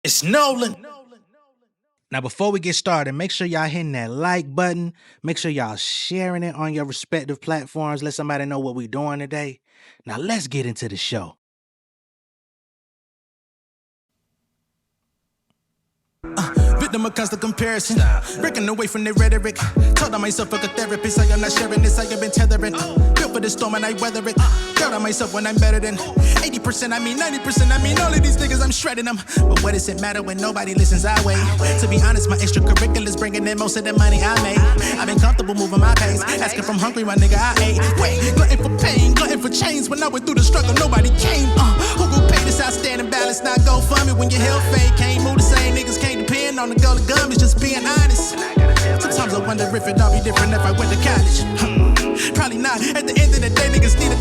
It's Nolan. Now, before we get started, make sure y'all hitting that like button. Make sure y'all sharing it on your respective platforms. Let somebody know what we're doing today. Now, let's get into the show. Victim of constant comparison, breaking away from their rhetoric. Told on myself like a therapist, I am not sharing this, I have been tethering. Built for the storm and I weather it. Doubt on myself when I'm better than 80%, I mean 90%, I mean all of these niggas, I'm shredding them. But what does it matter when nobody listens our way? To be honest, my extracurriculars bringing in most of the money I made. I've been comfortable moving my pace, asking from hungry, my nigga, I ate. Wait, glutton for pain, glutton for change. When I went through the struggle, nobody came. Who gon' pay this outstanding balance? Not go for me when your health fade. Can't move the same niggas, can't depend on the goal of gum, it's just being honest. Sometimes I wonder if it'd all be different if I went to college. Probably not. At the end of the day, niggas need $1.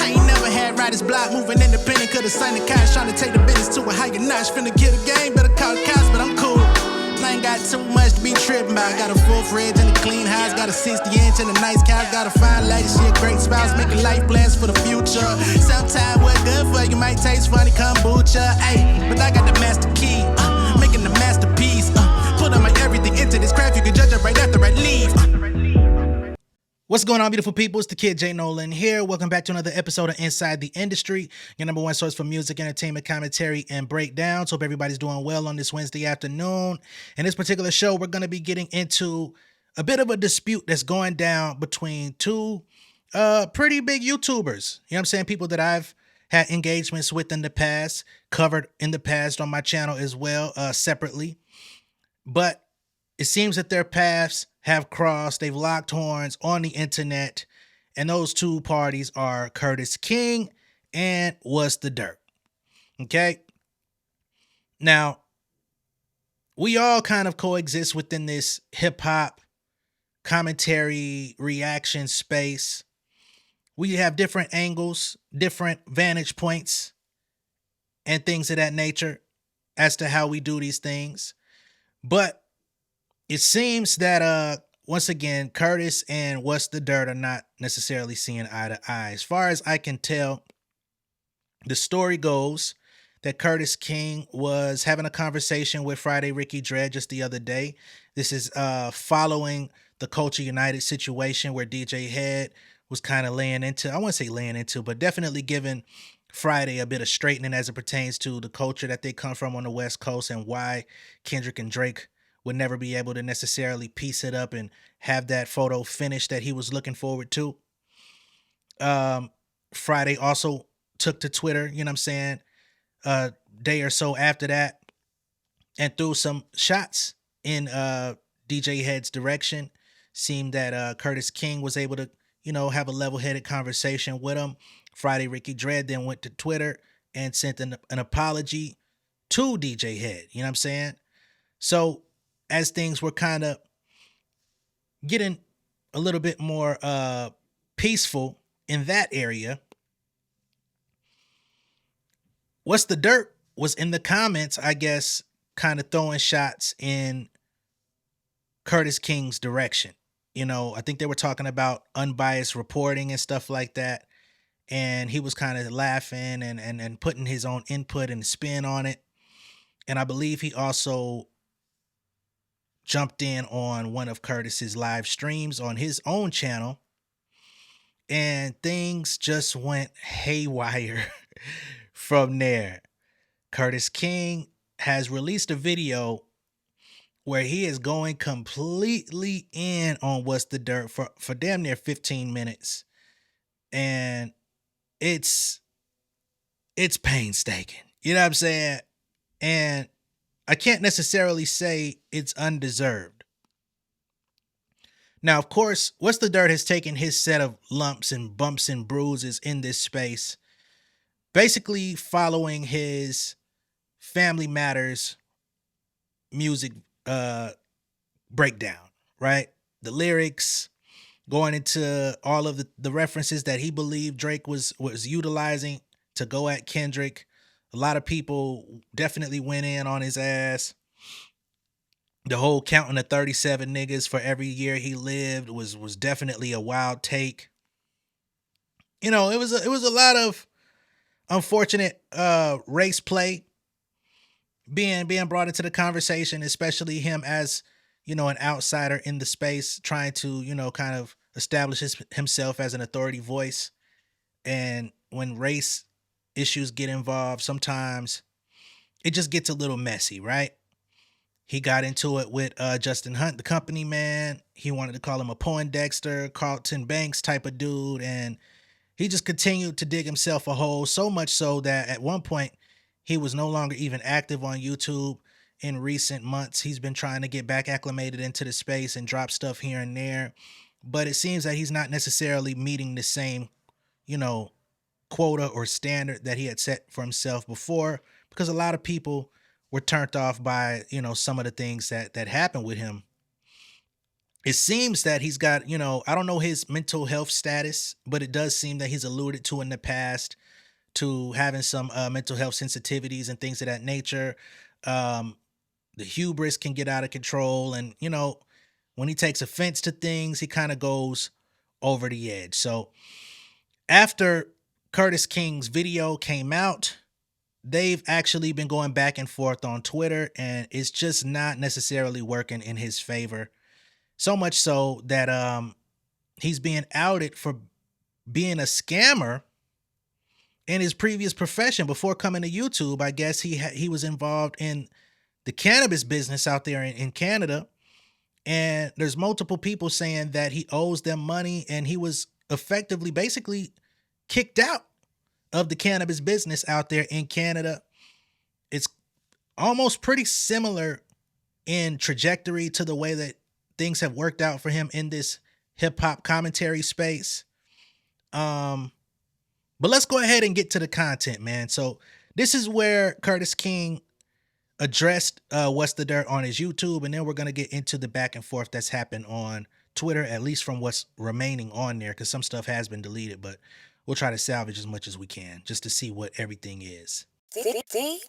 I ain't never had writer's block, moving independent. Could've signed the cash, trying to take the business to a higher notch. Finna kill the game, better call the cops, but I'm cool. I ain't got too much to be tripping about. Got a full fridge and a clean house, got a 60-inch and a nice couch. Got a fine lady, she a great spouse, making life plans for the future. Sometimes what's good for you might taste funny, kombucha. Ayy, but I got the master key, making the masterpiece. Put on my everything into this craft, you can judge it right after I leave. What's going on, beautiful people? It's the kid J Nolan here. Welcome back to another episode of Inside the Industry, your number one source for music, entertainment, commentary, and breakdowns. Hope everybody's doing well on this Wednesday afternoon. In this particular show, we're going to be getting into a bit of a dispute that's going down between two pretty big YouTubers. You know what I'm saying? People that I've had engagements with in the past, covered in the past on my channel as well, separately. But it seems that their paths have crossed. They've locked horns on the internet. And those two parties are Curtis King and WhatsTheDirt. Okay? Now, we all kind of coexist within this hip-hop commentary reaction space. We have different angles, different vantage points, and things of that nature as to how we do these things. But it seems that, once again, Curtis and WhatsTheDirt are not necessarily seeing eye to eye. As far as I can tell, the story goes that Curtis King was having a conversation with Friday Ricky Dredd just the other day. This is following the Culture United situation where DJ Head was kind of laying into, I wouldn't say laying into, but definitely giving Friday a bit of straightening as it pertains to the culture that they come from on the West Coast and why Kendrick and Drake would never be able to necessarily piece it up and have that photo finished that he was looking forward to. Friday also took to Twitter, you know what I'm saying, a day or so after that and threw some shots in DJ Head's direction. Seemed that Curtis King was able to, you know, have a level-headed conversation with him. Friday Ricky Dredd then went to Twitter and sent an apology to DJ Head, you know what I'm saying? So as things were kind of getting a little bit more peaceful in that area, WhatsTheDirt was in the comments, I guess, kind of throwing shots in Curtis King's direction. You know, I think they were talking about unbiased reporting and stuff like that. And he was kind of laughing and putting his own input and spin on it. And I believe he also jumped in on one of Curtis's live streams on his own channel, and things just went haywire from there. Curtis King has released a video where he is going completely in on WhatsTheDirt for damn near 15 minutes. And it's painstaking. You know what I'm saying? And I can't necessarily say it's undeserved. Now, of course, WhatsTheDirt has taken his set of lumps and bumps and bruises in this space, basically following his Family Matters music breakdown, right? The lyrics, going into all of the references that he believed Drake was utilizing to go at Kendrick. A lot of people definitely went in on his ass. The whole counting the 37 niggas for every year he lived was definitely a wild take. You know, it was a lot of unfortunate race play being brought into the conversation, especially him as an outsider in the space, trying to kind of establish himself as an authority voice. And when race issues get involved, sometimes it just gets a little messy, right? He got into it with Justin Hunt, the company man. He wanted to call him a Poindexter, Carlton Banks type of dude, and he just continued to dig himself a hole, so much so that at one point he was no longer even active on YouTube. In recent months, he's been trying to get back acclimated into the space and drop stuff here and there, but it seems that he's not necessarily meeting the same, quota or standard that he had set for himself before, because a lot of people were turned off by, some of the things that happened with him. It seems that he's got, I don't know his mental health status, but it does seem that he's alluded to in the past to having some mental health sensitivities and things of that nature. The hubris can get out of control. And, when he takes offense to things, he kind of goes over the edge. So after Curtis King's video came out, they've actually been going back and forth on Twitter, and it's just not necessarily working in his favor. So much so that he's being outed for being a scammer in his previous profession before coming to YouTube. I guess he was involved in the cannabis business out there in Canada, and there's multiple people saying that he owes them money, and he was effectively basically kicked out of the cannabis business out there in Canada. It's almost pretty similar in trajectory to the way that things have worked out for him in this hip hop commentary space. But let's go ahead and get to the content, man. So this is where Curtis King addressed What's the Dirt on his YouTube, and then we're going to get into the back and forth that's happened on Twitter, at least from what's remaining on there, because some stuff has been deleted, but we'll try to salvage as much as we can just to see what everything is. DIY.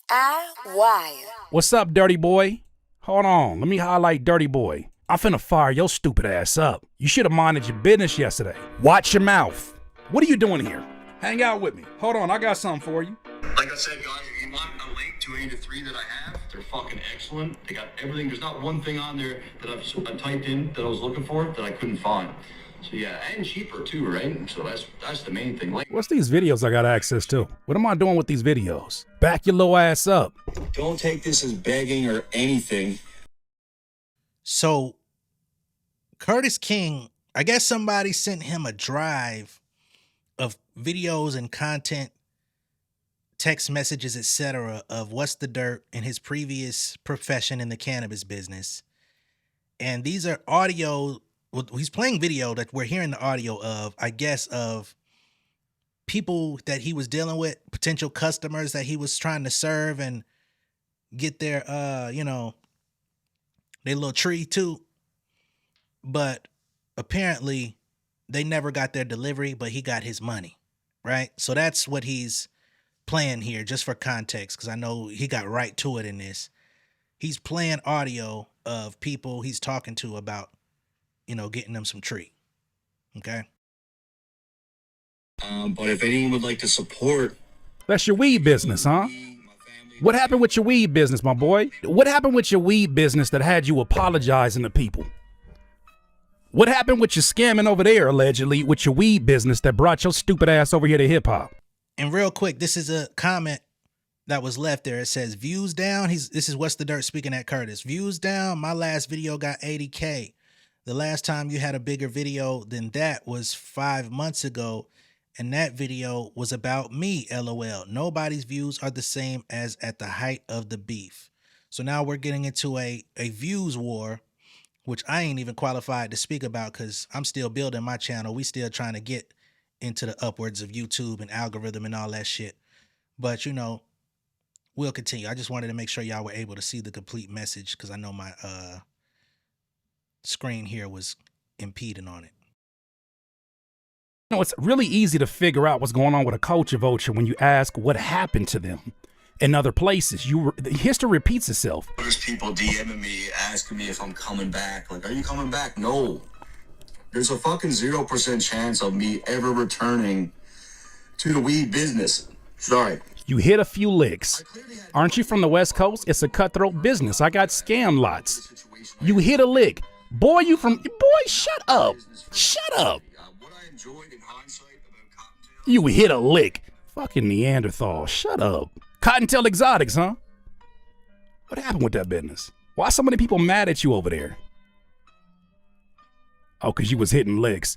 What's up, dirty boy? Hold on, let me highlight dirty boy. I'm finna fire your stupid ass up. You should have minded your business yesterday. Watch your mouth. What are you doing here? Hang out with me. Hold on, I got something for you. Like I said, guys, if you want a link to any of the three that I have, they're fucking excellent. They got everything. There's not one thing on there that I've typed in that I was looking for that I couldn't find. So yeah, and cheaper too, right? So that's the main thing. Like, What's these videos I got access to? What am I doing with these videos? Back your little ass up. don't take this as begging or anything. So Curtis King, I guess somebody sent him a drive of videos and content, text messages, etc., of What's the Dirt in his previous profession in the cannabis business. And these are audio. Well, he's playing video that we're hearing the audio of, I guess, of people that he was dealing with, potential customers that he was trying to serve and get their, their little tree too. But apparently they never got their delivery, but he got his money, right? So that's what he's playing here, just for context, because I know he got right to it in this. He's playing audio of people he's talking to about, getting them some tree. Okay. But if anyone would like to support, That's your weed business, huh? my family, What happened with your weed business, my boy? What happened with your weed business that had you apologizing to people? What happened with your scamming over there, allegedly, with your weed business that brought your stupid ass over here to hip hop? And real quick, this is a comment that was left there. It says, views down. This is What's the Dirt speaking at Curtis. Views down. My last video got 80K. The last time you had a bigger video than that was 5 months ago. And that video was about me, LOL. Nobody's views are the same as at the height of the beef. So now we're getting into a views war, which I ain't even qualified to speak about because I'm still building my channel. We still trying to get into the upwards of YouTube and algorithm and all that shit. But, we'll continue. I just wanted to make sure y'all were able to see the complete message because I know my screen here was impeding on it. It's really easy to figure out what's going on with a culture vulture when you ask what happened to them in other places. History repeats itself. there's people DMing me, asking me if I'm coming back. Like, are you coming back? No. There's a fucking 0% chance of me ever returning to the weed business. Sorry. You hit a few licks. Aren't you from the West Coast? It's a cutthroat business. I got scam lots. You hit a lick. Boy, shut up. Shut up. You hit a lick. Fucking Neanderthal. Shut up. Cottontail Exotics, huh? What happened with that business? Why so many people mad at you over there? Oh, because you was hitting licks.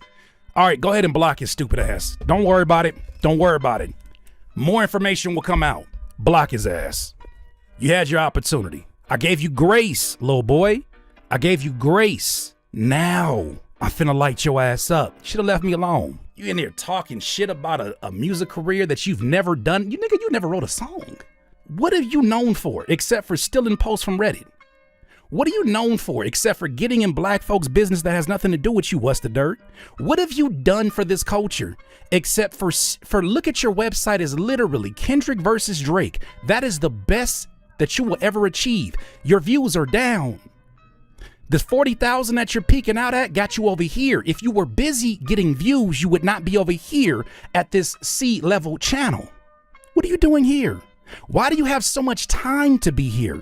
All right, go ahead and block his stupid ass. Don't worry about it. Don't worry about it. More information will come out. Block his ass. You had your opportunity. I gave you grace, little boy. I gave you grace. Now, I'm finna light your ass up. Should've left me alone. You in there talking shit about a music career that you've never done. You never wrote a song. What are you known for except for stealing posts from Reddit? What are you known for except for getting in black folks' business that has nothing to do with you, WhatsTheDirt? What have you done for this culture except for look at your website is literally Kendrick versus Drake. That is the best that you will ever achieve. Your views are down. The 40,000 that you're peeking out at got you over here. If you were busy getting views, you would not be over here at this C-level channel. What are you doing here? Why do you have so much time to be here?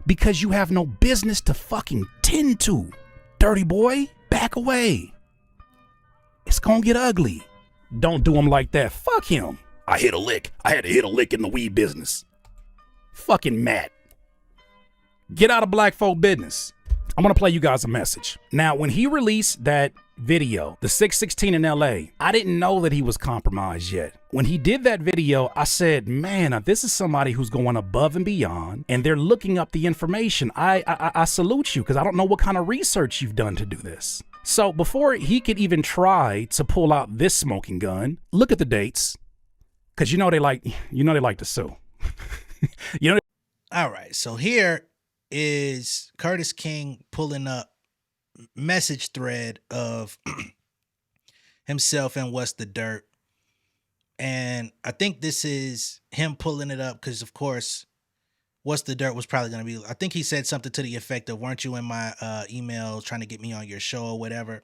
Because you have no business to fucking tend to. Dirty boy, back away. It's gonna get ugly. Don't do him like that. Fuck him. I hit a lick. I had to hit a lick in the weed business. Fucking Matt. Get out of black folk business. I want to play you guys a message. Now, when he released that video, the 616 in LA, I didn't know that he was compromised yet. When he did that video, I said, man, this is somebody who's going above and beyond, and they're looking up the information. I salute you, because I don't know what kind of research you've done to do this. So before he could even try to pull out this smoking gun, look at the dates, because you know they like to sue. All right, so here is Curtis King pulling up message thread of himself and WhatsTheDirt. And I think this is him pulling it up because, of course, WhatsTheDirt was probably going to be, I think he said something to the effect of, weren't you in my email trying to get me on your show or whatever?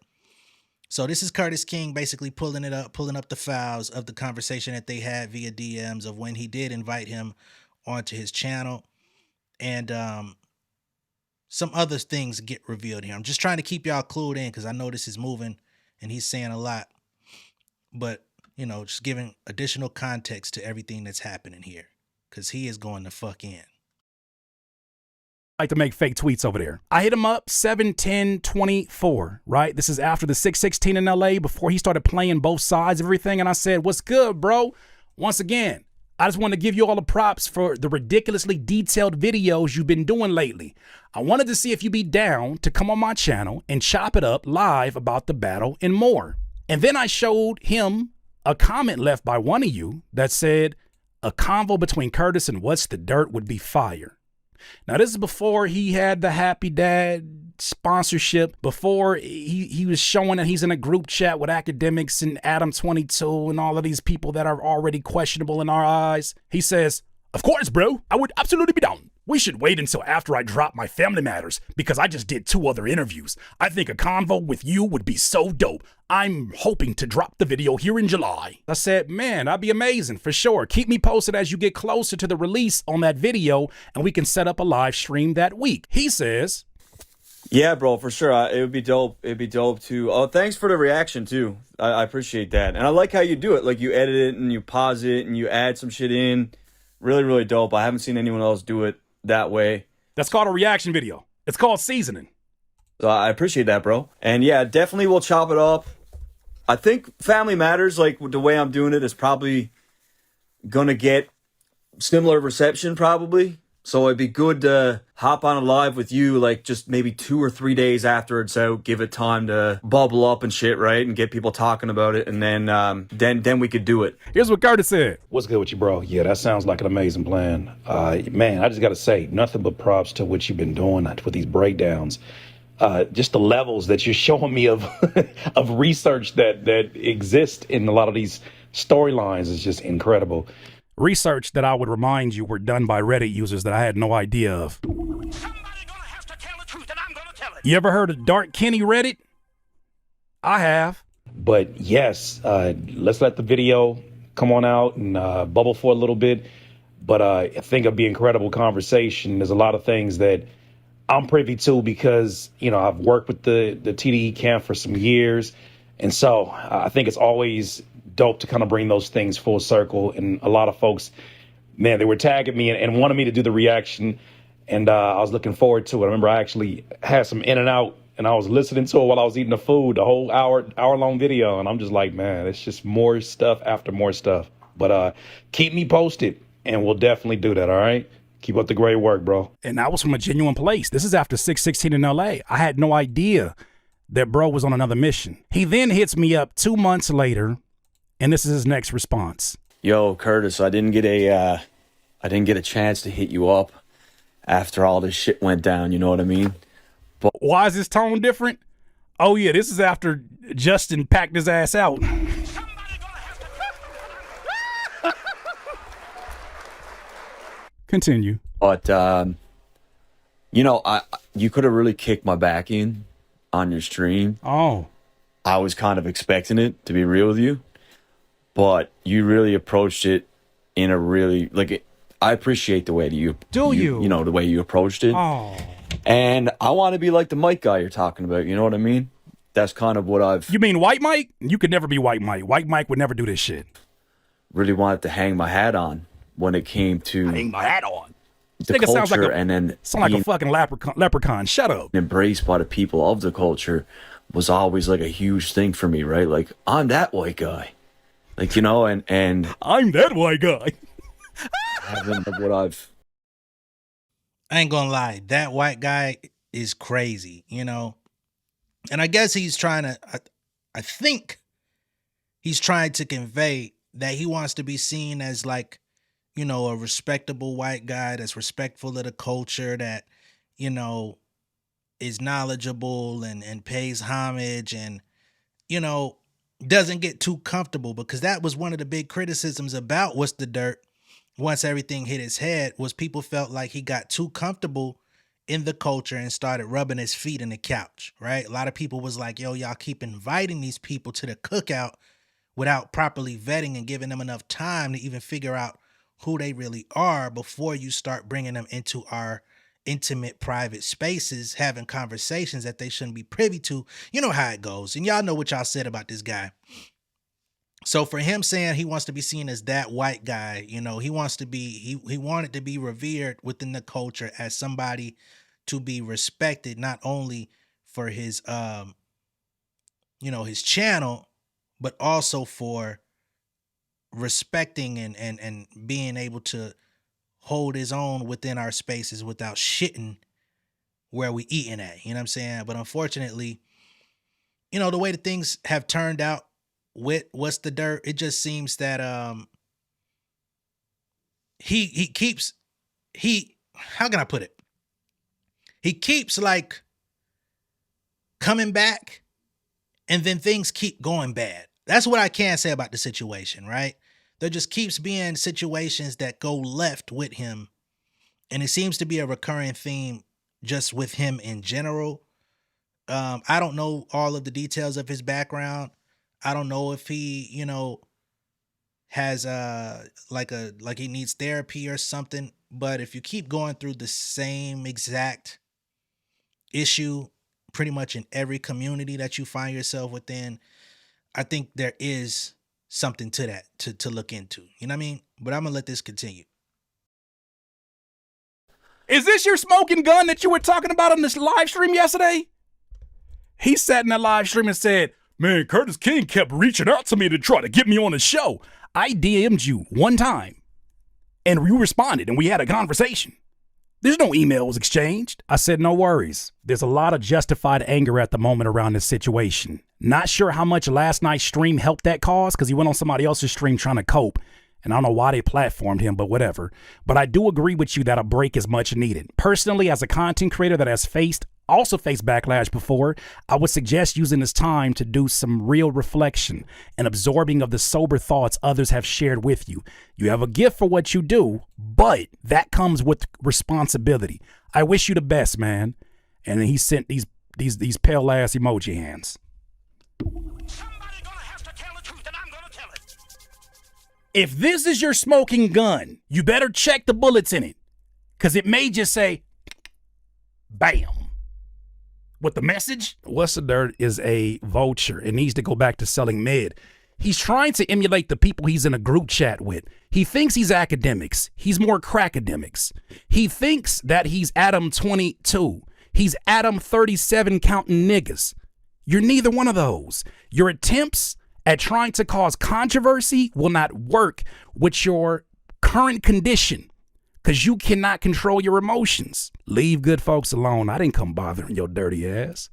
So this is Curtis King basically pulling up the files of the conversation that they had via DMs of when he did invite him onto his channel. And some other things get revealed here. I'm just trying to keep y'all clued in because I know this is moving and he's saying a lot. But, you know, just giving additional context to everything that's happening here because he is going to fuck in. Like to make fake tweets over there. I hit him up 7/10/24, right? This is after the 616 in LA before he started playing both sides of everything. And I said, what's good, bro? Once again, I just want to give you all the props for the ridiculously detailed videos you've been doing lately. I wanted to see if you'd be down to come on my channel and chop it up live about the battle and more. And then I showed him a comment left by one of you that said a convo between Curtis and WhatsTheDirt would be fire. Now, this is before he had the Happy Dad sponsorship, before he was showing that he's in a group chat with academics and Adam 22 and all of these people that are already questionable in our eyes. He says, of course, bro, I would absolutely be down. We should wait until after I drop my Family Matters because I just did 2 other interviews. I think a convo with you would be so dope. I'm hoping to drop the video here in July. I said, man, that'd be amazing for sure. Keep me posted as you get closer to the release on that video and we can set up a live stream that week. He says, yeah, bro, for sure. It would be dope. It'd be dope too. Oh, thanks for the reaction too. I appreciate that. And I like how you do it. Like you edit it and you pause it and you add some shit in. Really, really dope. I haven't seen anyone else do it that way. That's called a reaction video. It's called seasoning. So I appreciate that, bro. And yeah, definitely we'll chop it up. I think Family Matters, like the way I'm doing it, is probably gonna get similar reception probably. So it'd be good to hop on a live with you, like just maybe 2 or 3 days after it's out, give it time to bubble up and shit, right? And get people talking about it. And then we could do it. Here's what Curtis said. What's good with you, bro? Yeah, that sounds like an amazing plan. Man, I just got to say, nothing but props to what you've been doing with these breakdowns. Just the levels that you're showing me of of research that exist in a lot of these storylines is just incredible. Research that I would remind you were done by Reddit users that I had no idea of. Somebody gonna have to tell the truth, and I'm gonna tell it. You ever heard of Dark Kenny Reddit? I have. But yes, let's let the video come on out and bubble for a little bit. But I think it'll be incredible conversation. There's a lot of things that I'm privy to because, you know, I've worked with the TDE camp for some years. And so I think it's always dope to kind of bring those things full circle. And a lot of folks, man, they were tagging me and wanted me to do the reaction. And I was looking forward to it. I remember I actually had some in and out and I was listening to it while I was eating the food, the whole hour-long video. And I'm just like, man, it's just more stuff after more stuff. But keep me posted and we'll definitely do that, all right? Keep up the great work, bro. And that was from a genuine place. This is after 616 in LA. I had no idea that bro was on another mission. He then hits me up 2 months later, and this is his next response. Yo, Curtis, I didn't get a chance to hit you up after all this shit went down, you know what I mean? Why is his tone different? Oh yeah, this is after Justin packed his ass out. Continue. But you know, you could have really kicked my back in on your stream. Oh. I was kind of expecting it, to be real with you. But you really approached it in a really, like, I appreciate the way that you know, the way you approached it. Oh. And I want to be like the Mike guy you're talking about, you know what I mean? That's kind of what I've You mean White Mike? You could never be White Mike. White Mike would never do this shit. really wanted to hang my hat on when it came to Hang my hat on. the Nigga sounds culture like a, and then sound like a being fucking leprechaun. Shut up. embraced by the people of the culture was always like a huge thing for me, right? Like, I'm that white guy. Like, you know, and I'm that white guy. having what I've I ain't gonna lie, that white guy is crazy, you know? And I guess he's trying to, I think he's trying to convey that he wants to be seen as like, you know, a respectable white guy that's respectful of the culture, that, you know, is knowledgeable and pays homage and, you know, doesn't get too comfortable, because that was one of the big criticisms about What's the Dirt once everything hit his head, was people felt like he got too comfortable in the culture and started rubbing his feet in the couch, right? A lot of people was like, yo, y'all keep inviting these people to the cookout without properly vetting and giving them enough time to even figure out who they really are before you start bringing them into our intimate private spaces, having conversations that they shouldn't be privy to. You know how it goes. And y'all know what y'all said about this guy. So for him saying he wants to be seen as that white guy, you know, he wants to be, he wanted to be revered within the culture as somebody to be respected, not only for his, you know, his channel, but also for respecting and being able to hold his own within our spaces without shitting where we eating at, you know what I'm saying? But unfortunately, you know, the way that things have turned out with What's the Dirt, it just seems that he keeps how can I put it? He keeps like coming back and then things keep going bad. That's what I can say about the situation, right? There just keeps being situations that go left with him. And it seems to be a recurring theme just with him in general. I don't know all of the details of his background. I don't know if he, you know, has like he needs therapy or something. But if you keep going through the same exact issue pretty much in every community that you find yourself within, I think there is something to that to look into. You know what I mean? But I'm gonna let this continue. Is this your smoking gun that you were talking about on this live stream yesterday? He sat in that live stream and said, man, Curtis King kept reaching out to me to try to get me on the show. I DM'd you one time and you responded and we had a conversation. There's no emails exchanged. I said, no worries. There's a lot of justified anger at the moment around this situation. Not sure how much last night's stream helped that cause, because he went on somebody else's stream trying to cope. And I don't know why they platformed him, but whatever. But I do agree with you that a break is much needed. Personally, as a content creator that has also faced backlash before, I would suggest using this time to do some real reflection and absorbing of the sober thoughts others have shared with you. You have a gift for what you do, but that comes with responsibility. I wish you the best, man. And then he sent these pale ass emoji hands. Somebody gonna have to tell the truth, and I'm gonna tell it. If this is your smoking gun, you better check the bullets in it, because it may just say, bam. With the message, WhatsTheDirt is a vulture. It needs to go back to selling mid. He's trying to emulate the people he's in a group chat with. He thinks he's academics. He's more crackademics. He thinks that he's Adam 22. He's Adam 37 counting niggas. You're neither one of those. Your attempts at trying to cause controversy will not work with your current condition, because you cannot control your emotions. Leave good folks alone. I didn't come bothering your dirty ass,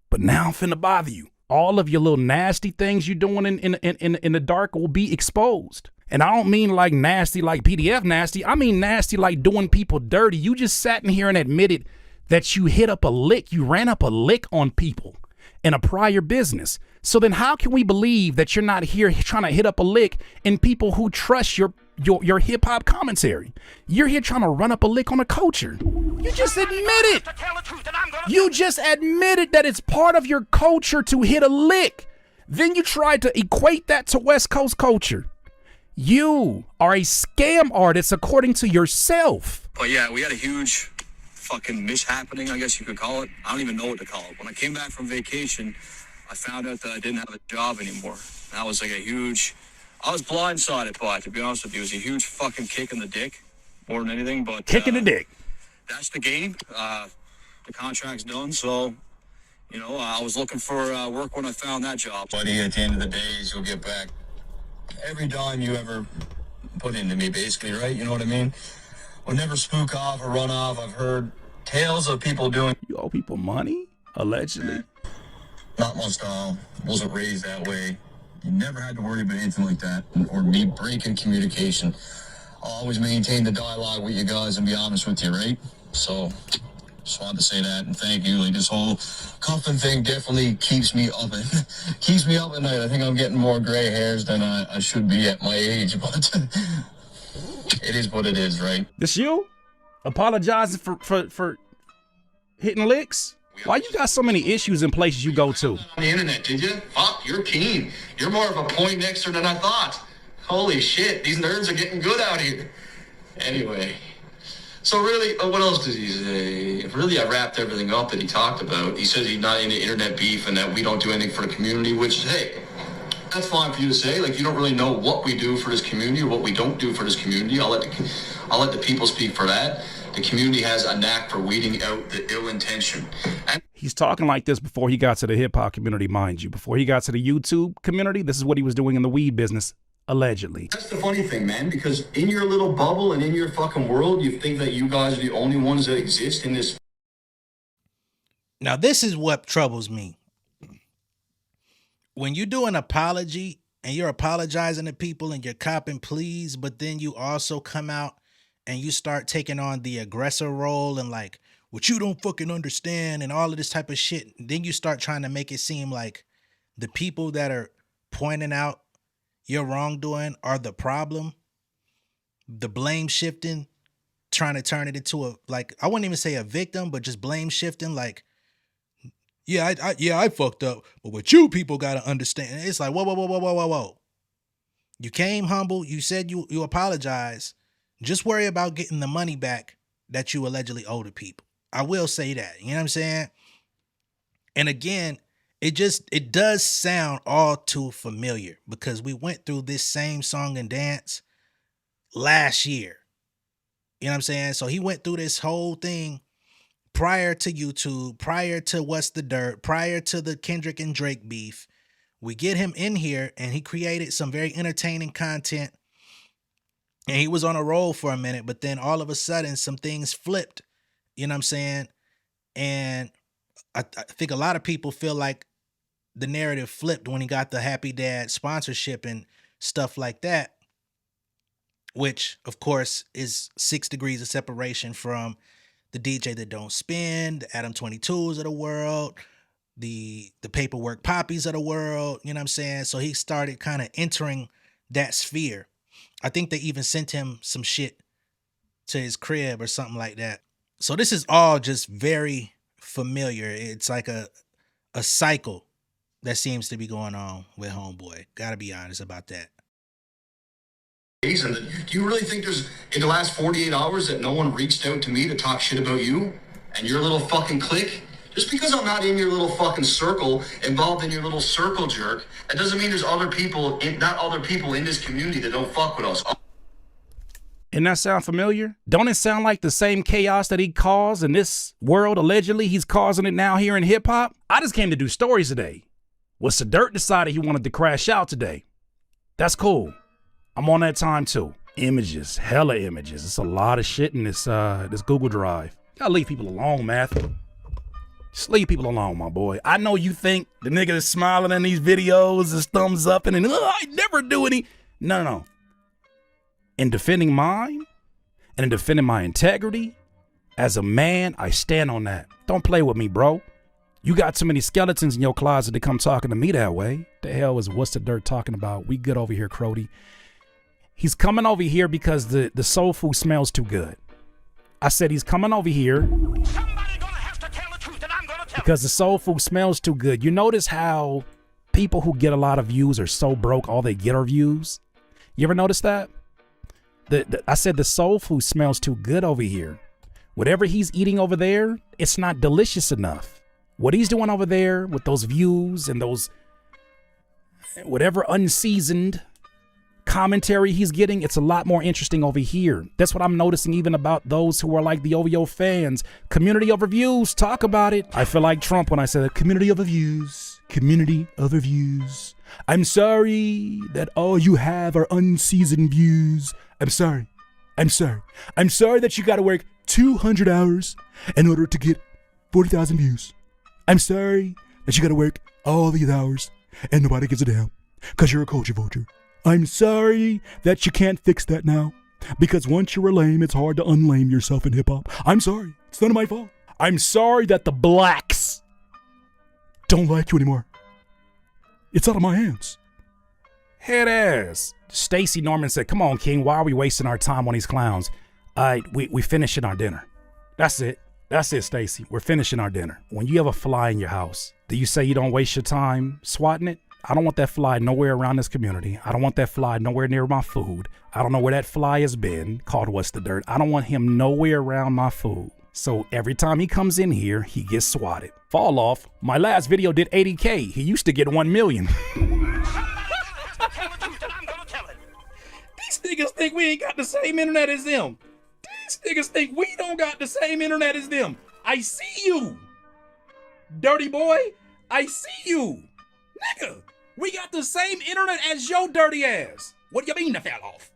but now I'm finna bother you. All of your little nasty things you're doing in the dark will be exposed. And I don't mean like nasty like PDF nasty. I mean nasty like doing people dirty. You just sat in here and admitted that you hit up a lick. You ran up a lick on people in a prior business. So then how can we believe that you're not here trying to hit up a lick in people who trust your hip hop commentary? You're here trying to run up a lick on a culture. You just admitted. You just admitted that it's part of your culture to hit a lick. Then you tried to equate that to West Coast culture. You are a scam artist according to yourself. But yeah, we had a huge fucking mishappening, I guess you could call it. I don't even know what to call it. When I came back from vacation, I found out that I didn't have a job anymore. That was like a huge, I was blindsided by it, to be honest with you. It was a huge fucking kick in the dick, more than anything. But kick in the dick. That's the game. The contract's done, so, you know, I was looking for work when I found that job. Buddy, at the end of the days, you'll get back every dime you ever put into me, basically, right? You know what I mean? We'll never spook off or run off. I've heard tales of people doing... You owe people money, allegedly. Not my style. Wasn't raised that way. You never had to worry about anything like that, or me breaking communication. I'll always maintain the dialogue with you guys and be honest with you, right? So, just wanted to say that and thank you. Like, this whole cuffing thing definitely keeps me up at night. I think I'm getting more gray hairs than I should be at my age, but it is what it is, right? This you apologizing for hitting licks? Why you got so many issues in places you go to? On the internet, did you? Fuck, you're keen. You're more of a Poindexter than I thought. Holy shit, these nerds are getting good out here. Anyway, so really, what else did he say? Really, I wrapped everything up that he talked about. He says he's not into internet beef and that we don't do anything for the community, which, hey, that's fine for you to say. Like, you don't really know what we do for this community or what we don't do for this community. I'll let the people speak for that. The community has a knack for weeding out the ill intention. And he's talking like this before he got to the hip hop community, mind you. Before he got to the YouTube community, this is what he was doing in the weed business, allegedly. That's the funny thing, man, because in your little bubble and in your fucking world, you think that you guys are the only ones that exist in this. Now, this is what troubles me. When you do an apology and you're apologizing to people and you're copping pleas, but then you also come out and you start taking on the aggressor role and like, what you don't fucking understand and all of this type of shit. Then you start trying to make it seem like the people that are pointing out your wrongdoing are the problem. The blame shifting, trying to turn it into a, like, I wouldn't even say a victim, but just blame shifting. Like, I fucked up, but what you people got to understand. It's like, whoa. You came humble. You said you apologize. Just worry about getting the money back that you allegedly owe to people. I will say that. You know what I'm saying? And again, it does sound all too familiar because we went through this same song and dance last year. You know what I'm saying? So he went through this whole thing prior to YouTube, prior to WhatsTheDirt, prior to the Kendrick and Drake beef. We get him in here and he created some very entertaining content. And he was on a roll for a minute, but then all of a sudden some things flipped, you know what I'm saying? And I think a lot of people feel like the narrative flipped when he got the Happy Dad sponsorship and stuff like that, which of course is 6 degrees of separation from the DJ that don't spin, the Adam 22s of the world, the Paperwork Poppies of the world, you know what I'm saying? So he started kind of entering that sphere. I think they even sent him some shit to his crib or something like that. So this is all just very familiar. It's like a cycle that seems to be going on with Homeboy. Gotta be honest about that. And do you really think there's, in the last 48 hours, that no one reached out to me to talk shit about you and your little fucking clique? Just because I'm not in your little fucking circle, involved in your little circle jerk, that doesn't mean there's other people, not other people in this community that don't fuck with us. Doesn't that sound familiar? Don't it sound like the same chaos that he caused in this world? Allegedly, he's causing it now here in hip hop. I just came to do stories today. WhatsTheDirt decided he wanted to crash out today. That's cool. I'm on that time too. Images, hella images. It's a lot of shit in this this Google Drive. Gotta leave people alone, Matthew. Just leave people alone, my boy. I know you think the nigga is smiling in these videos, his thumbs up, and I never do any. No. In defending mine and in defending my integrity, as a man, I stand on that. Don't play with me, bro. You got too many skeletons in your closet to come talking to me that way. The hell is WhatsTheDirt talking about? We good over here, Crody. He's coming over here because the soul food smells too good. I said he's coming over here Somebody gonna have to tell the truth, and I'm gonna tell because the soul food smells too good. You notice how people who get a lot of views are so broke, all they get are views? You ever notice that? I said the soul food smells too good over here. Whatever he's eating over there, it's not delicious enough. What he's doing over there with those views and those whatever unseasoned commentary he's getting, it's a lot more interesting over here. That's what I'm noticing even about those who are like the OVO fans. Community over views, talk about it. I feel like Trump when I said community over views, community over views. I'm sorry that all you have are unseasoned views. I'm sorry that you gotta work 200 hours in order to get 40,000 views. I'm sorry that you gotta work all these hours and nobody gives a damn because you're a culture vulture. I'm sorry that you can't fix that now because once you're a lame, it's hard to unlame yourself in hip hop. I'm sorry. It's none of my fault. I'm sorry that the blacks don't like you anymore. It's out of my hands. Head ass. Stacey Norman said, come on, King, why are we wasting our time on these clowns? We finishing our dinner. That's it. That's it, Stacey. We're finishing our dinner. When you have a fly in your house, do you say you don't waste your time swatting it? I don't want that fly nowhere around this community. I don't want that fly nowhere near my food. I don't know where that fly has been, called WhatsTheDirt. I don't want him nowhere around my food. So every time he comes in here, he gets swatted. Fall off. My last video did 80K. He used to get 1 million. These niggas think we ain't got the same internet as them. These niggas think we don't got the same internet as them. I see you. Dirty boy, I see you. Nigga, we got the same internet as your dirty ass. What do you mean it fell off?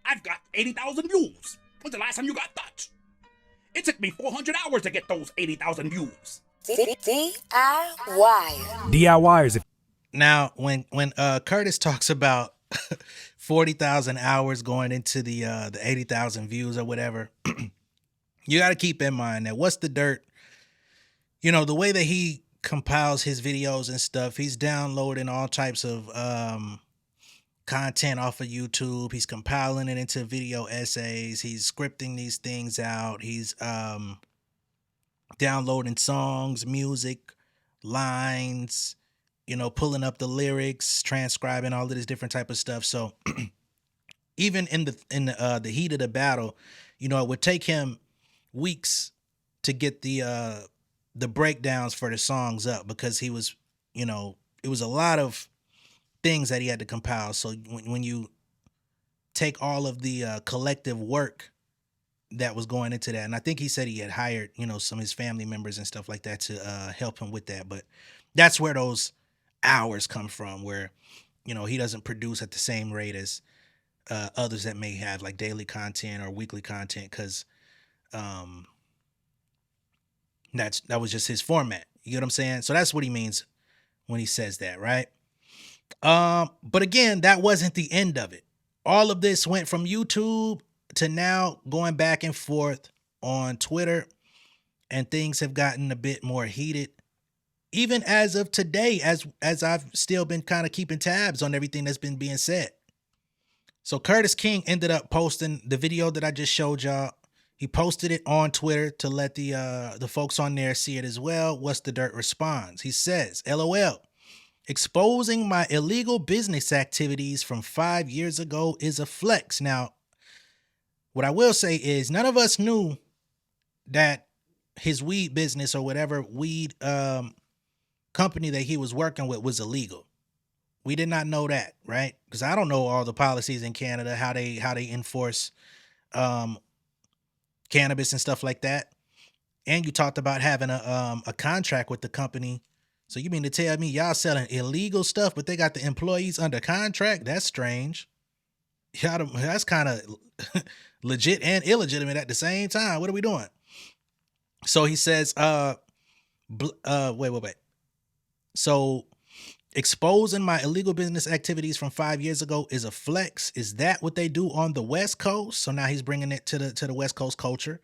I've got 80,000 views. When's the last time you got that? It took me 400 hours to get those 80,000 views. DIYers. Now, when Curtis talks about 40,000 hours going into the 80,000 views or whatever, you got to keep in mind that WhatsTheDirt, you know, the way that he compiles his videos and stuff, he's downloading all types of content off of YouTube. He's compiling it into video essays. He's scripting these things out. He's downloading songs, music, lines, you know, pulling up the lyrics, transcribing all of this different type of stuff. So even in the heat of the battle, you know, it would take him weeks to get the breakdowns for the songs up because he was, you know, it was a lot of things that he had to compile. So when you take all of the collective work that was going into that, and I think he said he had hired, you know, some of his family members and stuff like that to help him with that. But that's where those hours come from, where, you know, he doesn't produce at the same rate as others that may have like daily content or weekly content, because that was just his format. You get what I'm saying? So that's what he means when he says that, right? But again, that wasn't the end of it. All of this went from YouTube to now going back and forth on Twitter, and things have gotten a bit more heated. Even as of today, as I've still been kind of keeping tabs on everything that's been being said. So Curtis King ended up posting the video that I just showed y'all. He posted it on Twitter to let the folks on there see it as well. WhatsTheDirt responds. He says, LOL, Exposing my illegal business activities from 5 years ago is a flex. Now, what I will say is none of us knew that his weed business or whatever weed company that he was working with was illegal. We did not know that, right? Because I don't know all the policies in Canada, how they enforce um, cannabis and stuff like that. And you talked about having a contract with the company. So you mean to tell me y'all selling illegal stuff, but they got the employees under contract? That's strange. Y'all, that's kind of legit and illegitimate at the same time. What are we doing? So he says, wait. So exposing my illegal business activities from 5 years ago is a flex. Is that what they do on the West Coast? So now he's bringing it to the West Coast culture,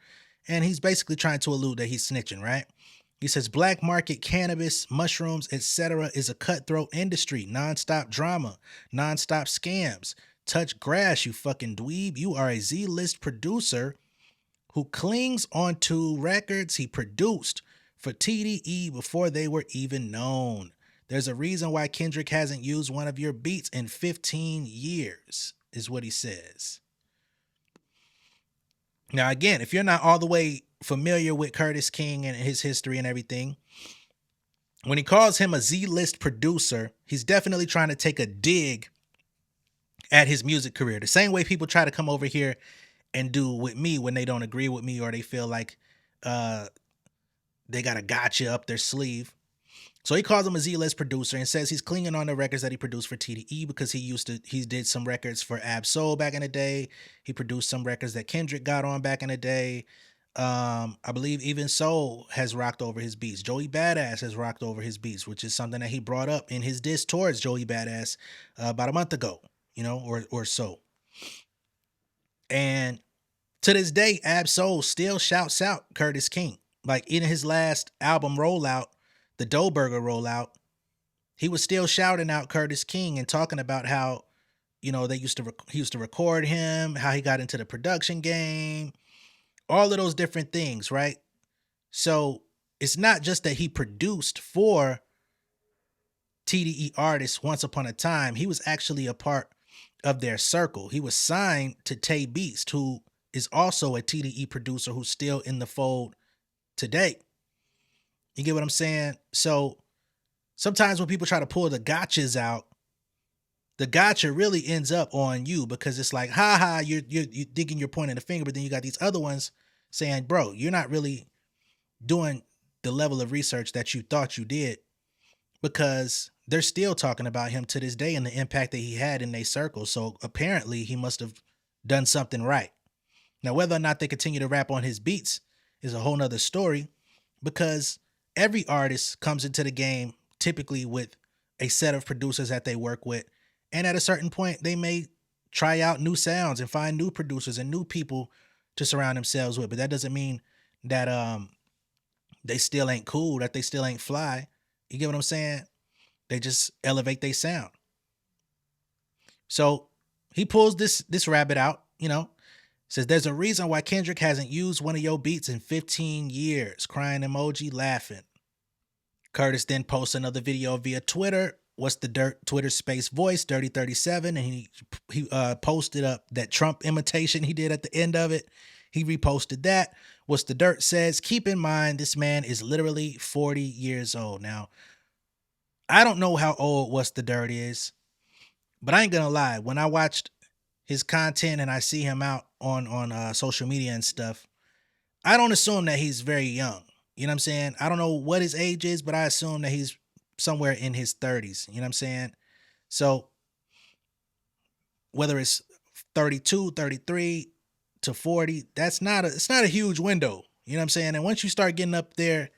and he's basically trying to allude that he's snitching, right? He says black market cannabis, mushrooms, etc. is a cutthroat industry, nonstop drama, nonstop scams. Touch grass, you fucking dweeb. You are a Z-list producer who clings onto records he produced for TDE before they were even known. There's a reason why Kendrick hasn't used one of your beats in 15 years, is what he says. Now, again, if you're not all the way familiar with Curtis King and his history and everything, when he calls him a Z-list producer, he's definitely trying to take a dig at his music career. The same way people try to come over here and do with me when they don't agree with me or they feel like they got a gotcha up their sleeve. So he calls him a Z-list producer and says he's clinging on the records that he produced for TDE because he did some records for Ab Soul back in the day. He produced some records that Kendrick got on back in the day. I believe even Soul has rocked over his beats. Joey Badass has rocked over his beats, which is something that he brought up in his diss towards Joey Badass about a month ago, or so. And to this day, Ab Soul still shouts out Curtis King. Like in his last album rollout, the Dough Burger rollout, he was still shouting out Curtis King and talking about how, he used to record him, how he got into the production game, all of those different things, right? So it's not just that he produced for TDE artists once upon a time. He was actually a part of their circle. He was signed to Tay Beast, who is also a TDE producer who's still in the fold today. You get what I'm saying? So sometimes when people try to pull the gotchas out, the gotcha really ends up on you because it's like, you're digging your point in the finger, but then you got these other ones saying, bro, you're not really doing the level of research that you thought you did, because they're still talking about him to this day and the impact that he had in their circle. So apparently he must have done something right. Now, whether or not they continue to rap on his beats is a whole nother story, because every artist comes into the game typically with a set of producers that they work with. And at a certain point, they may try out new sounds and find new producers and new people to surround themselves with. But that doesn't mean that they still ain't cool, that they still ain't fly. You get what I'm saying? They just elevate their sound. So he pulls this rabbit out, says there's a reason why Kendrick hasn't used one of your beats in 15 years. Crying emoji, laughing. Curtis then posts another video via Twitter. WhatsTheDirt Twitter space voice Dirty37, and he posted up that Trump imitation he did at the end of it. He reposted that. WhatsTheDirt says, keep in mind this man is literally 40 years old. Now, I don't know how old WhatsTheDirt is, but I ain't gonna lie. When I watched his content and I see him out on social media and stuff, I don't assume that he's very young. You know what I'm saying? I don't know what his age is, but I assume that he's somewhere in his 30s. You know what I'm saying? So whether it's 32, 33 to 40, it's not a huge window. You know what I'm saying? And once you start getting up there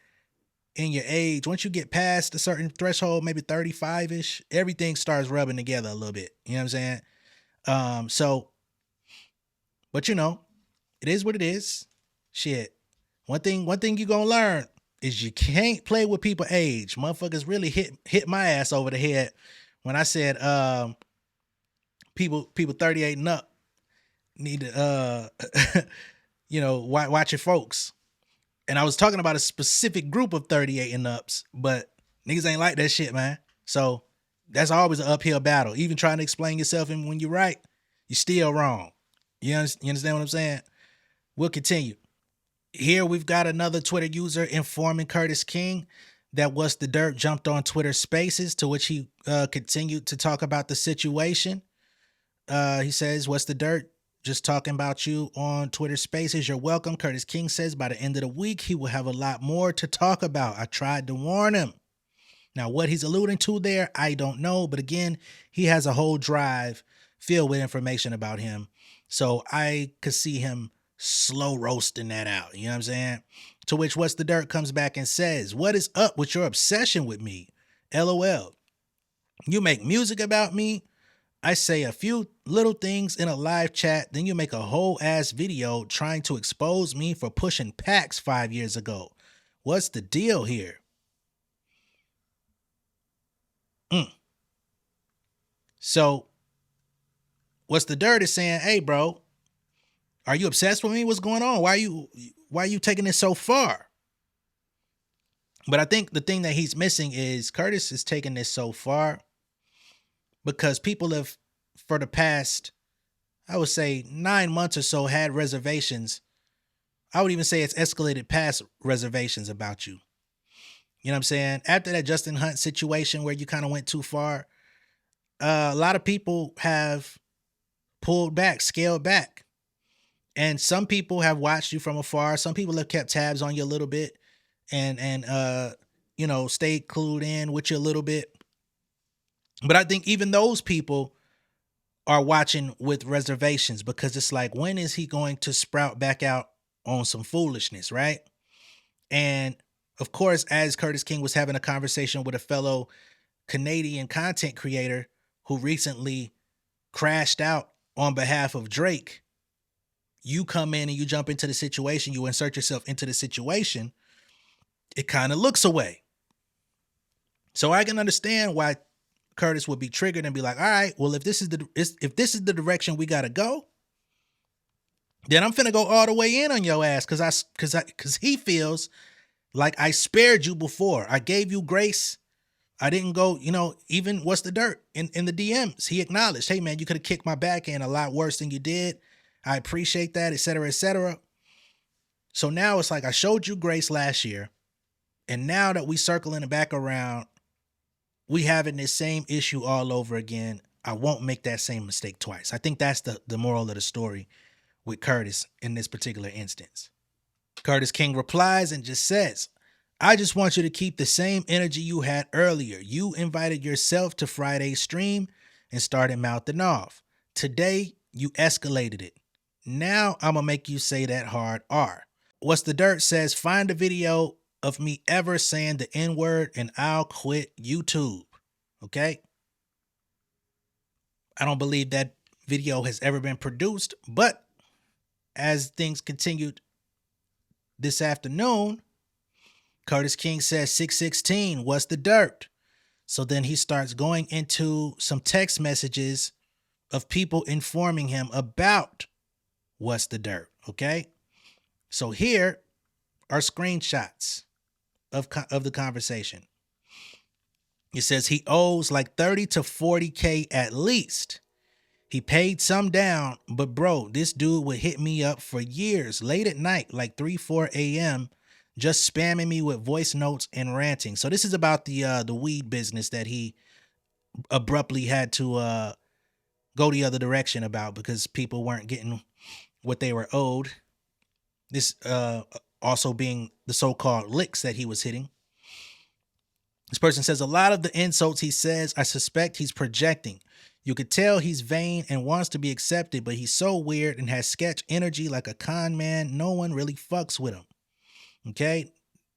in your age, once you get past a certain threshold, maybe 35-ish, everything starts rubbing together a little bit. You know what I'm saying? But it is what it is. Shit. One thing you gonna learn is you can't play with people age. Motherfuckers really hit my ass over the head when I said people 38 and up need to watch your folks. And I was talking about a specific group of 38 and ups, but niggas ain't like that shit, man. So That's always an uphill battle. Even trying to explain yourself, and when you're right, you're still wrong. You understand what I'm saying? We'll continue. Here we've got another Twitter user informing Curtis King that WhatsTheDirt jumped on Twitter Spaces, to which he continued to talk about the situation. He says, WhatsTheDirt, just talking about you on Twitter Spaces. You're welcome. Curtis King says by the end of the week, he will have a lot more to talk about. I tried to warn him. Now, what he's alluding to there, I don't know. But again, he has a whole drive filled with information about him. So I could see him slow roasting that out. You know what I'm saying? To which WhatsTheDirt comes back and says, what is up with your obsession with me? LOL. You make music about me. I say a few little things in a live chat. Then you make a whole ass video trying to expose me for pushing packs 5 years ago. What's the deal here? So WhatsTheDirt is saying, hey, bro, are you obsessed with me? What's going on? Why are you taking this so far? But I think the thing that he's missing is Curtis is taking this so far because people have, for the past, I would say 9 months or so, had reservations. I would even say it's escalated past reservations about you. You know what I'm saying? After that Justin Hunt situation where you kind of went too far, a lot of people have pulled back, scaled back. And some people have watched you from afar. Some people have kept tabs on you a little bit and you know, stayed clued in with you a little bit. But I think even those people are watching with reservations because it's like, when is he going to sprout back out on some foolishness, right? And of course, as Curtis King was having a conversation with a fellow Canadian content creator who recently crashed out on behalf of Drake, you come in and you jump into the situation, you insert yourself into the situation, it kind of looks away. So I can understand why Curtis would be triggered and be like, all right, well, if this is the direction we got to go, then I'm finna go all the way in on your ass because he feels like I spared you before. I gave you grace. I didn't go, you know, even WhatsTheDirt in the DMs. He acknowledged, hey, man, you could have kicked my back in a lot worse than you did. I appreciate that, et cetera, et cetera. So now it's like I showed you grace last year. And now that we circling it back around, we having this same issue all over again. I won't make that same mistake twice. I think that's the moral of the story with Curtis in this particular instance. Curtis King replies and just says, I just want you to keep the same energy you had earlier. You invited yourself to Friday's stream and started mouthing off. Today, you escalated it. Now I'm going to make you say that hard R. WhatsTheDirt says, find a video of me ever saying the N-word and I'll quit YouTube. Okay? I don't believe that video has ever been produced, but as things continued this afternoon, Curtis King says 616, WhatsTheDirt? So then he starts going into some text messages of people informing him about WhatsTheDirt. Okay? So here are screenshots of the conversation. It says he owes like 30 to 40K at least. He paid some down, but bro, this dude would hit me up for years, late at night, like 3, 4 a.m., just spamming me with voice notes and ranting. So this is about the weed business that he abruptly had to go the other direction about because people weren't getting what they were owed. This also being the so-called licks that he was hitting. This person says, a lot of the insults he says, I suspect he's projecting. You could tell he's vain and wants to be accepted, but he's so weird and has sketch energy like a con man. No one really fucks with him. Okay.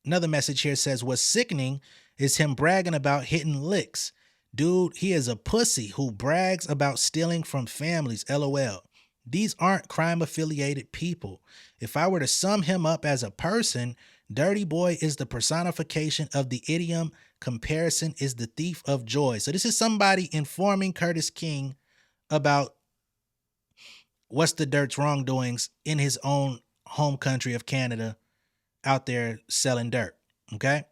Another message here says, what's sickening is him bragging about hitting licks. Dude, he is a pussy who brags about stealing from families. LOL. These aren't crime-affiliated people. If I were to sum him up as a person, Dirty Boy is the personification of the idiom, comparison is the thief of joy. So this is somebody informing Curtis King about WhatsTheDirt's wrongdoings in his own home country of Canada, out there selling dirt. Okay?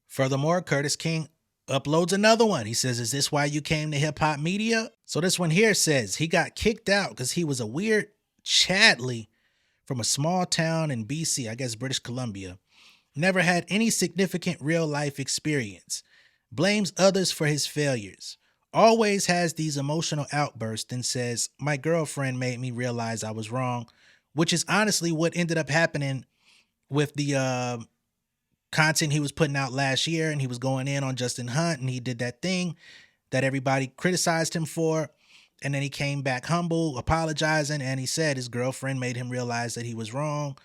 Furthermore, Curtis King Uploads another one. He says, is this why you came to hip hop media? So this one here says he got kicked out because he was a weird Chadley from a small town in BC, I guess British Columbia. Never had any significant real life experience. Blames others for his failures. Always has these emotional outbursts and says, my girlfriend made me realize I was wrong, which is honestly what ended up happening with the content he was putting out last year. And he was going in on Justin Hunt and he did that thing that everybody criticized him for. And then he came back humble, apologizing, and he said his girlfriend made him realize that he was wrong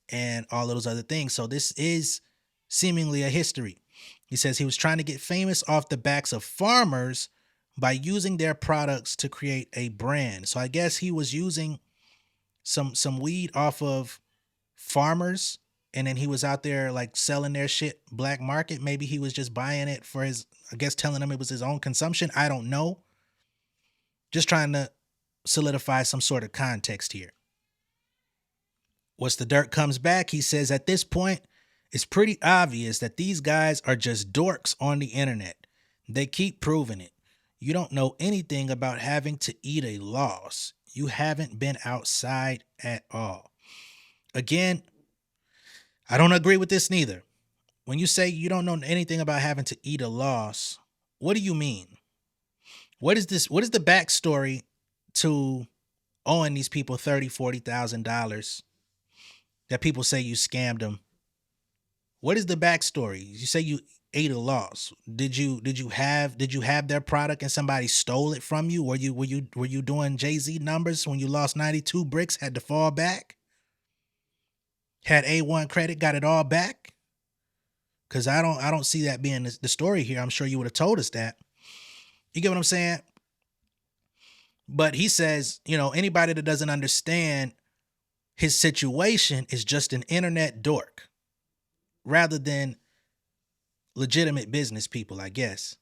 and all of those other things. So this is seemingly a history. He says he was trying to get famous off the backs of farmers by using their products to create a brand. So I guess he was using some weed off of farmers, and then he was out there like selling their shit black market. Maybe he was just buying it for his, I guess telling them it was his own consumption. I don't know. Just trying to solidify some sort of context here. WhatsTheDirt comes back. He says at this point, it's pretty obvious that these guys are just dorks on the internet. They keep proving it. You don't know anything about having to eat a loss. You haven't been outside at all. Again, I don't agree with this neither. When you say you don't know anything about having to eat a loss, what do you mean? What is this? What is the backstory to owing these people $30,000, $40,000 that people say you scammed them? What is the backstory? You say you ate a loss. Did you have their product and somebody stole it from you? Were you doing Jay-Z numbers when you lost 92 bricks, had to fall back? Had A1 credit, got it all back? Because I don't see that being the story here. I'm sure you would have told us that. You get what I'm saying? But he says, anybody that doesn't understand his situation is just an internet dork rather than legitimate business people, I guess.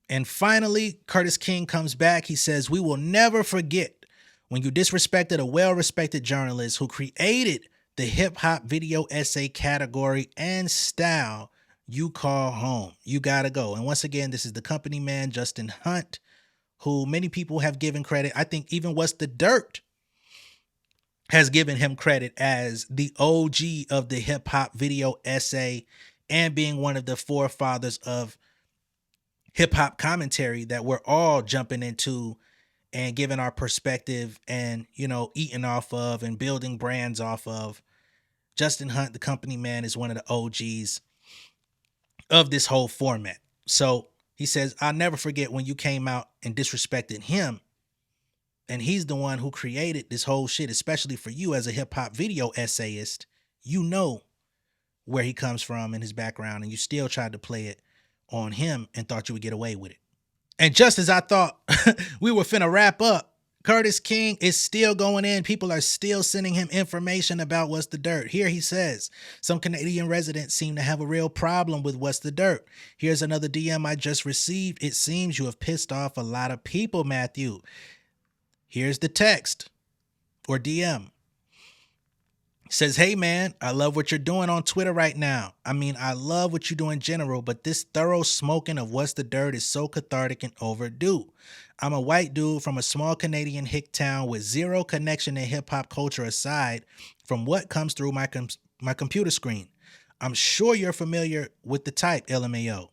And finally, Curtis King comes back. He says, we will never forget when you disrespected a well-respected journalist who created the hip-hop video essay category and style you call home. You gotta go. And once again, this is the company man, Justin Hunt, who many people have given credit. I think even WhatsTheDirt has given him credit as the OG of the hip-hop video essay and being one of the forefathers of hip-hop commentary that we're all jumping into and giving our perspective and, eating off of and building brands off of. Justin Hunt, the company man, is one of the OGs of this whole format. So he says, I'll never forget when you came out and disrespected him. And he's the one who created this whole shit, especially for you as a hip hop video essayist. You know where he comes from and his background, and you still tried to play it on him and thought you would get away with it. And just as I thought we were finna wrap up, Curtis King is still going in. People are still sending him information about WhatsTheDirt. Here he says, some Canadian residents seem to have a real problem with WhatsTheDirt. Here's another DM I just received. It seems you have pissed off a lot of people, Matthew. Here's the text or DM. Says, hey man, I love what you're doing on Twitter right now. I mean, I love what you do in general, but this thorough smoking of WhatsTheDirt is so cathartic and overdue. I'm a white dude from a small Canadian hick town with zero connection to hip hop culture aside from what comes through my computer screen. I'm sure you're familiar with the type, LMAO.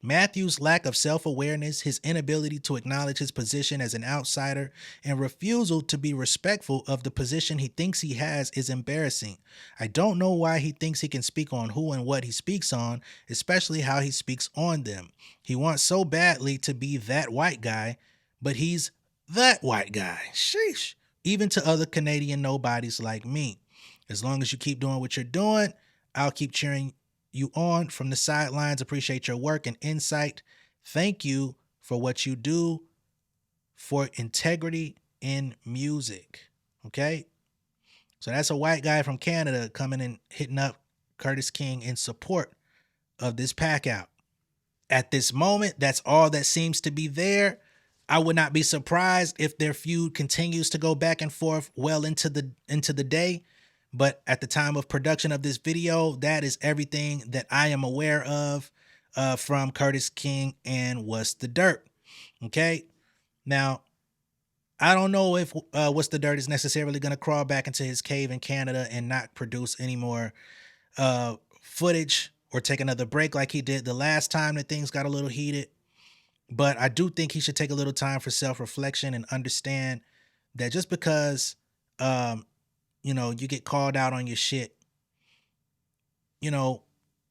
Matthew's lack of self-awareness, his inability to acknowledge his position as an outsider, and refusal to be respectful of the position he thinks he has is embarrassing. I don't know why he thinks he can speak on who and what he speaks on, especially how he speaks on them. He wants so badly to be that white guy, but he's that white guy. Sheesh. Even to other Canadian nobodies like me. As long as you keep doing what you're doing, I'll keep cheering you on from the sidelines. Appreciate your work and insight. Thank you for what you do for integrity in music. Okay? So that's a white guy from Canada coming and hitting up Curtis King in support of this pack out. At this moment, that's all that seems to be there. I would not be surprised if their feud continues to go back and forth well into the day. But at the time of production of this video, that is everything that I am aware of. from Curtis King and What's the Dirt. Okay, now I don't know if What's the Dirt is necessarily going to crawl back into his cave in Canada and not produce any more footage or take another break like he did the last time that things got a little heated. But I do think he should take a little time for self-reflection and understand that just because, you know, you get called out on your shit, you know,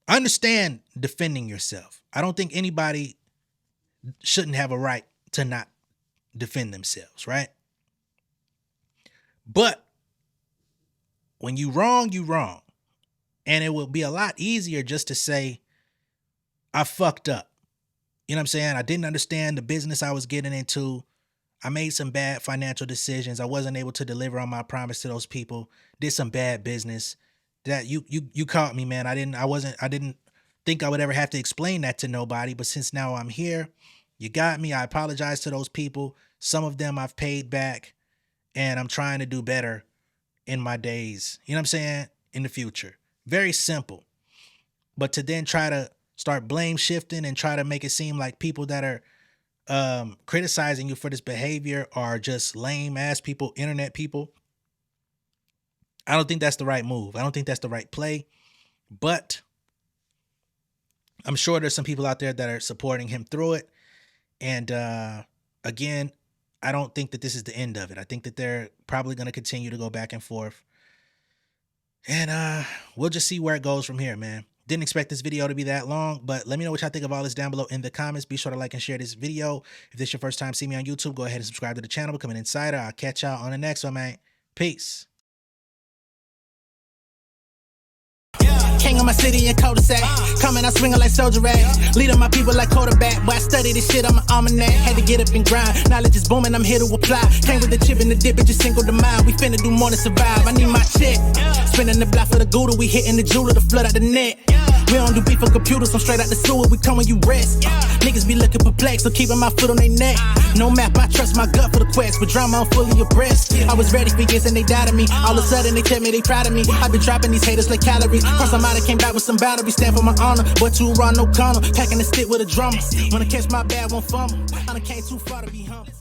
understand defending yourself. I don't think anybody shouldn't have a right to not defend themselves, right? But when you wrong, you wrong. And it will be a lot easier just to say, I fucked up. You know what I'm saying? I didn't understand the business I was getting into. I made some bad financial decisions. I wasn't able to deliver on my promise to those people. Did some bad business. That you caught me, man. I didn't think I would ever have to explain that to nobody. But since now I'm here, you got me. I apologize to those people. Some of them I've paid back, and I'm trying to do better in my days. You know what I'm saying? In the future. Very simple. But to then try to start blame shifting and try to make it seem like people that are criticizing you for this behavior are just lame ass people, internet people. I don't think that's the right move. I don't think that's the right play. But I'm sure there's some people out there that are supporting him through it. And again, I don't think that this is the end of it. I think that they're probably going to continue to go back and forth. And we'll just see where it goes from here, man. Didn't expect this video to be that long, but let me know what y'all think of all this down below in the comments. Be sure to like and share this video. If this is your first time seeing me on YouTube, go ahead and subscribe to the channel, become an insider. I'll catch y'all on the next one, man. Peace. King of my city and cul-de-sac. Coming out swinging like soldier rag. Leading my people like quarterback. Boy, I study this shit, I'm an almanac. Had to get up and grind. Knowledge is booming, I'm here to apply. Came with the chip and the dip, it just single the mind. We finna do more than survive. I need my check. Spinning the block for the gouda. We hitting the jeweler to flood out the net. We don't do beef for computers, I'm straight out the sewer. We come when you rest. Niggas be looking perplexed, so keeping my foot on their neck. No map, I trust my gut for the quest. With drama, I'm fully abreast. I was ready for years and they doubted me. All of a sudden they tell me they proud of me. I been dropping these haters like calories. Cross them out, I came back with some boundaries. Stand for my honor, but too raw, no corner. Packing the stick with a drummer. Wanna catch my bad, won't fumble. I done came too far to be humble.